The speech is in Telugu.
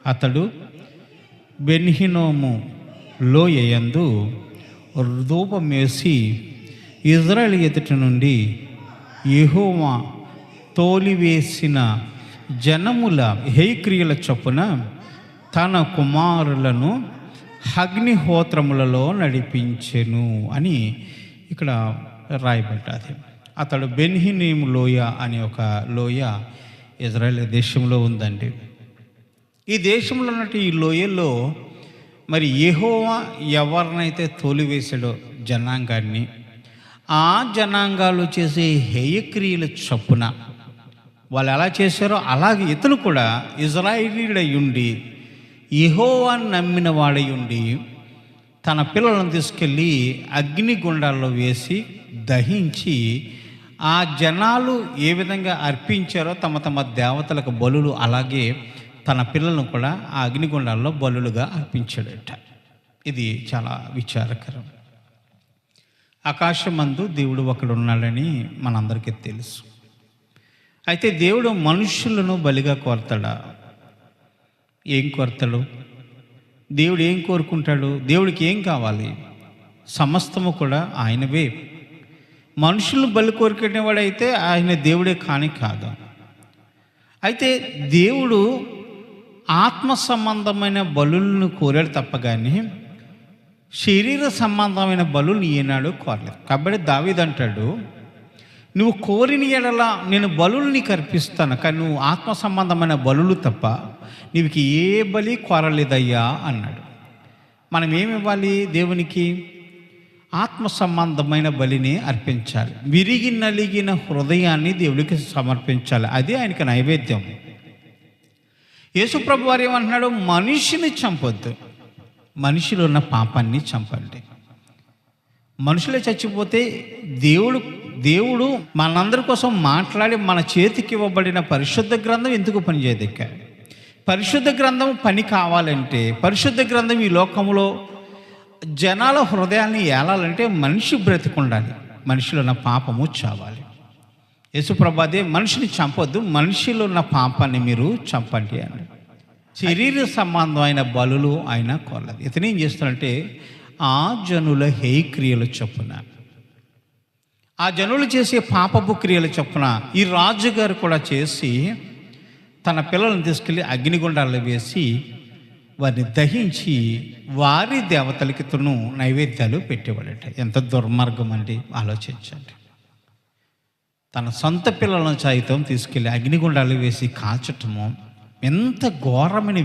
అతడు బెన్హినోము లోయయందు ధూపమేసి ఇజ్రాయేలు ఎదుట నుండి యెహోవా తోలివేసిన జనముల హేయక్రియల చొప్పున తన కుమారులను అగ్నిహోత్రములలో నడిపించెను అని ఇక్కడ రాయబడ్డది. అతడు బెన్హినోము లోయ అనే ఒక లోయ ఇజ్రాయేల్ దేశంలో ఉందండి. ఈ దేశంలో ఉన్నట్టు ఈ లోయలో మరి యెహోవా ఎవరినైతే తోలివేశాడో జనాంగాన్ని, ఆ జనాంగాలు చేసే హేయక్రియల చొప్పున వాళ్ళు ఎలా చేశారో అలాగే ఇతను కూడా ఇజ్రాయేలీయుడై ఉండి యెహోవాను నమ్మిన వాడై ఉండి తన పిల్లలను తీసుకెళ్ళి అగ్నిగుండాల్లో వేసి దహించి ఆ జనాలు ఏ విధంగా అర్పించారో తమ తమ దేవతలకు బలులు, అలాగే తన పిల్లలను కూడా ఆ అగ్నిగుండాల్లో బలులుగా అర్పించాడట. ఇది చాలా విచారకరం. ఆకాశమందు దేవుడు ఒకడు ఉన్నాడని మనందరికీ తెలుసు. అయితే దేవుడు మనుషులను బలిగా కోరతాడా? ఏం కోరతాడు? దేవుడు ఏం కోరుకుంటాడు? దేవుడికి ఏం కావాలి? సమస్తము కూడా ఆయనవే. మనుషులను బలి కోరుకునేవాడైతే ఆయన దేవుడే కాదు. అయితే దేవుడు ఆత్మ సంబంధమైన బలులను కోరాడు తప్ప కానీ శరీర సంబంధమైన బలులు ఈనాడు కోరలేదు. కాబట్టి దావీదు అంటాడు, నువ్వు కోరిన ఎడల నేను బలులు నీకు అర్పిస్తాను, కానీ నువ్వు ఆత్మ సంబంధమైన బలులు తప్ప నీకు ఏ బలి కోరలేదయ్యా అన్నాడు. మనం ఏమి ఇవ్వాలి దేవునికి? ఆత్మ సంబంధమైన బలిని అర్పించాలి. విరిగి నలిగిన హృదయాన్ని దేవుడికి సమర్పించాలి. అది ఆయనకి నైవేద్యం. యేసుప్రభు వారు ఏమంటున్నాడు? మనిషిని చంపొద్దు, మనిషిలో ఉన్న పాపాన్ని చంపండి. మనుషులే చచ్చిపోతే దేవుడు మనందరి కోసం మాట్లాడి మన చేతికి ఇవ్వబడిన పరిశుద్ధ గ్రంథం ఎందుకు పనిచేయదు? పరిశుద్ధ గ్రంథం పని కావాలంటే, పరిశుద్ధ గ్రంథం ఈ లోకంలో జనాల హృదయాన్ని ఏలాలంటే మనిషి బ్రతికుండాలి, మనిషిలో ఉన్న పాపము చావాలి. యేసుప్రభు అదే, మనిషిని చంపొద్దు, మనిషిలో ఉన్న పాపాన్ని మీరు చంపండి అని. శరీర సంబంధమైన బలులు ఆయన కోరలేదు. ఇతను ఏం చేస్తాడంటే ఆ జనుల హేయక్రియల చొప్పున, ఆ జనులు చేసే పాపపు క్రియల చొప్పున ఈ రాజుగారు కూడా చేసి తన పిల్లలను తీసుకెళ్ళి అగ్నిగుండాల్లో వేసి వారిని దహించి వారి దేవతలకి తను నైవేద్యాలు పెట్టేవాడట. ఎంత దుర్మార్గం అండి, ఆలోచించండి. తన సొంత పిల్లలను సైతం తీసుకెళ్ళి అగ్నిగుండాలు వేసి కాల్చటము ఎంత ఘోరమైన